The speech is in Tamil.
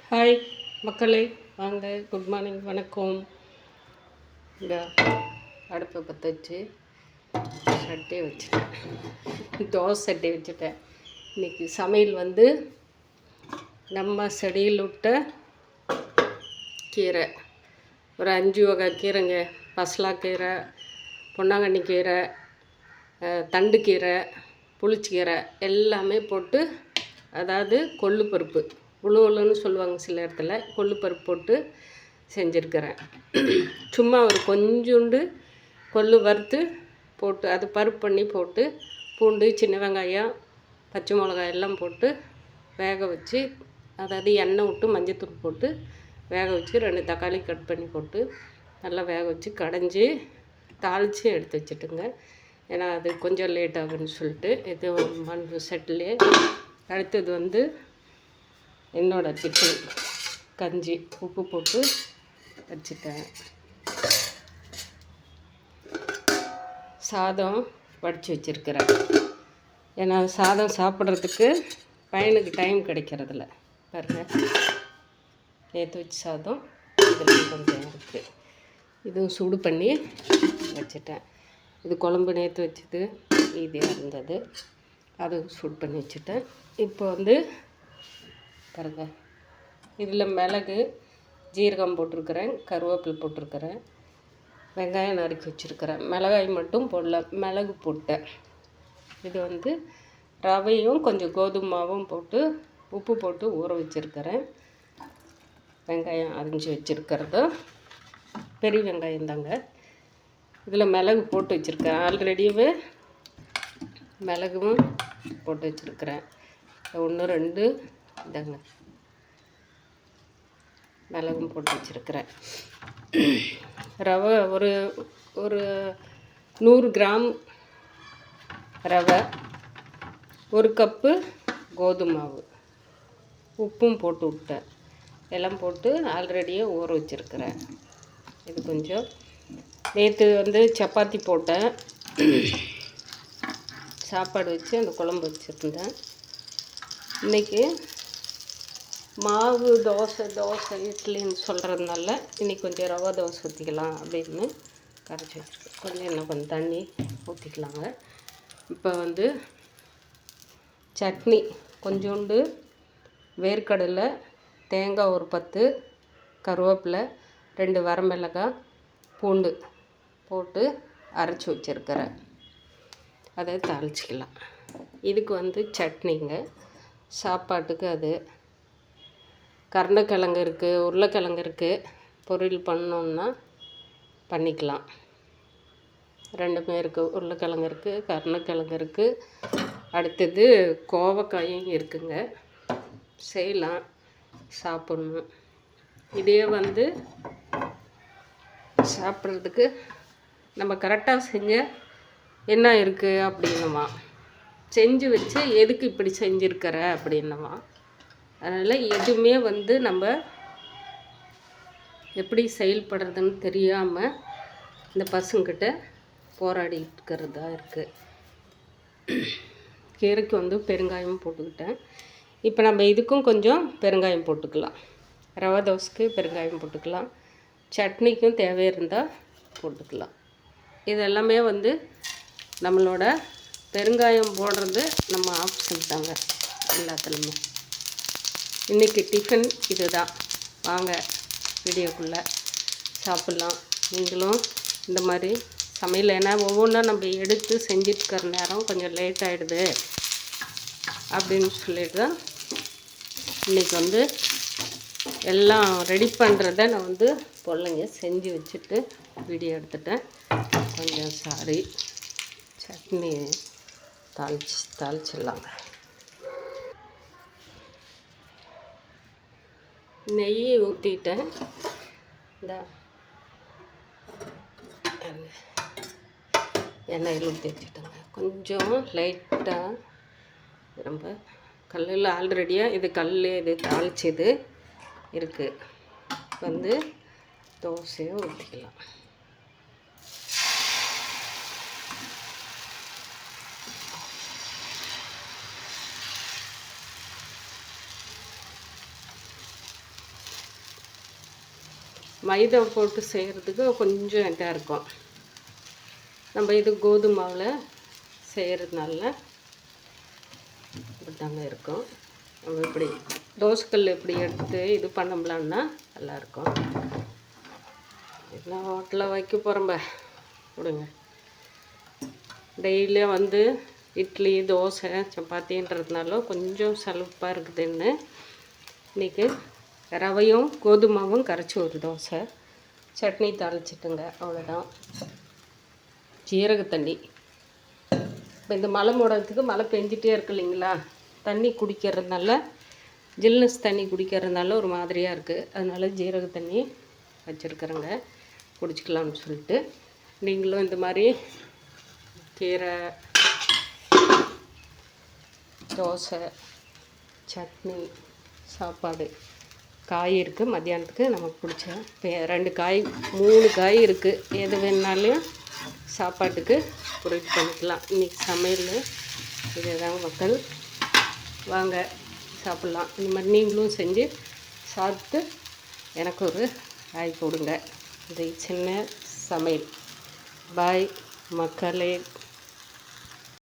ஹாய் மக்களே, வாங்க. குட் மார்னிங், வணக்கம். இந்த அடுப்பை பற்ற வச்சு சட்டை வச்சுட்டேன், தோசை சட்டை வச்சுட்டேன். இன்றைக்கி சமையல் வந்து நம்ம செடியில் விட்ட கீரை, ஒரு 5 வகை கீரைங்க. பசலாக்கீரை, பொன்னாங்கண்ணி கீரை, தண்டுக்கீரை, புளிச்சக்கீரை எல்லாமே போட்டு, அதாவது கொள்ளு பருப்பு, உழுவலுன்னு சொல்லுவாங்க சில இடத்துல, கொள்ளு பருப்பு போட்டு செஞ்சுருக்கிறேன். சும்மா ஒரு கொஞ்சோண்டு கொள்ளு வறுத்து போட்டு, அது பருப்பு பண்ணி போட்டு, பூண்டு, சின்ன வெங்காயம், பச்சை மிளகாய் எல்லாம் போட்டு வேக வச்சு, அதாவது எண்ணெய் விட்டு மஞ்சத்தூள் போட்டு வேக வச்சு 2 தக்காளி கட் பண்ணி போட்டு நல்லா வேக வச்சு கடைஞ்சி தாளித்து எடுத்து வச்சுட்டுங்க. ஏன்னா அது கொஞ்சம் லேட் ஆகுன்னு சொல்லிட்டு இது மண் செட்டிலே. அடுத்தது வந்து என்னோடய டிஃபன் கஞ்சி உப்பு போட்டு வச்சுட்டேன். சாதம் வடித்து வச்சுருக்கிறேன். ஏன்னா சாதம் சாப்பிட்றதுக்கு பையனுக்கு டைம் கிடைக்கிறதில்ல. பாருங்கள், நேற்று வச்ச சாதம் இதில் கொஞ்சம் இருக்குது, இதுவும் சூடு பண்ணி வச்சுட்டேன். இது குழம்பு நேற்று வச்சது ஈஸியாக இருந்தது, அதுவும் சூடு பண்ணி வச்சுட்டேன். இப்போ வந்து பாருங்கள், இதில் மிளகு, ஜீரகம் போட்டிருக்கிறேன், கருவேப்பிலை போட்டிருக்கிறேன், வெங்காயம் நறுக்கி வச்சுருக்கிறேன். மிளகாய் மட்டும் போடல, மிளகு போட்டேன். இது வந்து ரவையும் கொஞ்சம் கோதுமை மாவும் போட்டு உப்பு போட்டு ஊற வச்சுருக்கிறேன். வெங்காயம் அரிஞ்சு வச்சுருக்கிறதும் பெரிய வெங்காயம் தாங்க. இதில் மிளகு போட்டு வச்சுருக்கேன், ஆல்ரெடியே மிளகும் போட்டு வச்சுருக்கிறேன். 1 2 இதாங்க மிளகும் போட்டு வச்சுருக்கிறேன். ரவை ஒரு ஒரு 100 கிராம் ரவை, 1 கப்பு கோதுமை மாவு, உப்பும் போட்டு விட்டேன். எல்லாம் போட்டு ஆல்ரெடியே ஊற வச்சுருக்கிறேன். இது கொஞ்சம் நேற்று வந்து சப்பாத்தி போட்டேன், சாப்பாடு வச்சு அந்த குழம்பு வச்சுருந்தேன். இன்றைக்கி மாவு தோசை இட்லின்னு சொல்கிறதுனால இன்றைக்கி கொஞ்சம் ரவை தோசை ஊற்றிக்கலாம் அப்படின்னு கரைச்சி வச்சுருக்கேன். கொஞ்சம் இன்னும் கொஞ்சம் தண்ணி ஊற்றிக்கலாங்க. இப்போ வந்து சட்னி கொஞ்சோண்டு வேர்க்கடலை, தேங்காய் ஒரு 10, கருவேப்பிலை, 2 வரமிளகாய், பூண்டு போட்டு அரைச்சி வச்சுருக்கிறேன். அதை தாளிச்சிக்கலாம். இதுக்கு வந்து சட்னிங்க. சாப்பாட்டுக்கு அது கருணக்கிழங்கு இருக்குது, உருளைக்கிழங்கு இருக்குது, பொரியல் பண்ணோன்னா பண்ணிக்கலாம். 2மே இருக்குது, உருளைக்கிழங்கு இருக்குது, கருணக்கிழங்கு இருக்குது. அடுத்தது கோவக்காயும் இருக்குங்க, செய்யலாம், சாப்பிட்ணும். இதே வந்து சாப்பிட்றதுக்கு நம்ம கரெக்டாக செஞ்ச என்ன இருக்குது அப்படின்னுமா, செஞ்சு வச்சு எதுக்கு இப்படி செஞ்சுருக்கிற அப்படின்னுமா. அதனால் எதுவுமே வந்து நம்ம எப்படி செயல்படுறதுன்னு தெரியாமல் இந்த பசங்கிட்ட போராடிட்டு இருக்கிறதா இருக்குது. கீரைக்கு வந்து பெருங்காயம் போட்டுக்கிட்டேன். இப்போ நம்ம இதுக்கும் கொஞ்சம் பெருங்காயம் போட்டுக்கலாம். ரவை தோசைக்கு பெருங்காயம் போட்டுக்கலாம், சட்னிக்கும் தேவை இருந்தால் போட்டுக்கலாம். இதெல்லாமே வந்து நம்மளோட பெருங்காயம் போடுறது நம்ம ஆப்ஷன் தாங்க எல்லாத்துலேயுமே. இன்றைக்கி டிஃபன் இது தான். வாங்க வீடியோக்குள்ளே சாப்பிட்லாம். நீங்களும் இந்த மாதிரி சமையல், ஏன்னா ஒவ்வொன்றா நம்ம எடுத்து செஞ்சிட்ருக்கிற நேரம் கொஞ்சம் லேட் ஆகிடுது அப்படின்னு சொல்லிட்டு தான் இன்றைக்கி வந்து எல்லாம் ரெடி பண்ணுறத நான் வந்து பொருளைங்க செஞ்சு வச்சுட்டு வீடியோ எடுத்துட்டேன். கொஞ்சம் சாரி. சட்னி தாளிச்சிடலாங்க. நெய் ஊற்றிட்டேன். இந்த எண்ணெயில் ஊற்றி வச்சுட்டேங்க. கொஞ்சம் லைட்டாக ரொம்ப கல்லில் ஆல்ரெடியாக இது இது தாளிச்சது இருக்குது. வந்து தோசையை ஊற்றிக்கலாம். மைதா போட்டு செய்கிறதுக்கு கொஞ்சம் இதாக இருக்கும். நம்ம இது கோதுமை மாவில் செய்கிறதுனால இப்படி தாங்க இருக்கும். நம்ம இப்படி தோசைக்கல் எப்படி எடுத்து இது பண்ணோம்லான்னா நல்லாயிருக்கும். எல்லாம் ஹோட்டலில் வைக்க போகிறோம்ப கொடுங்க. டெய்லியும் வந்து இட்லி தோசை சப்பாத்தின்றதுனால கொஞ்சம் சலுப்பாக இருக்குதுன்னு இன்றைக்கி ரவையும் கோதுமாவும் கரைச்சி ஒரு தோசை, சட்னி தாளிச்சிட்டுங்க, அவ்வளோதான். ஜீரக தண்ணி. இப்போ இந்த மழை மூடத்துக்கு மழை பெஞ்சிட்டே இருக்கு இல்லைங்களா, தண்ணி குடிக்கிறதுனால ஜில்னஸ் தண்ணி குடிக்கிறதுனால ஒரு மாதிரியாக இருக்குது. அதனால் ஜீரக தண்ணி வச்சுருக்குறேங்க, குடிச்சிக்கலாம்னு சொல்லிட்டு. நீங்களும் இந்த மாதிரி கீரை தோசை சட்னி சாப்பாடு காய் இருக்குது. மத்தியானத்துக்கு நமக்கு பிடிச்ச இப்போ 2 காய் 3 காய் இருக்குது. எது வேணுனாலையும் சாப்பாட்டுக்கு பொருள் பண்ணிக்கலாம். இன்றைக்கி சமையல் இதுதாங்க மக்கள். வாங்க சாப்பிட்லாம். இந்த மாதிரி நீங்களும் செஞ்சு சாப்பிட்டு எனக்கு ஒரு ஆய் போடுங்க. இது சின்ன சமையல். பாய் மக்களே.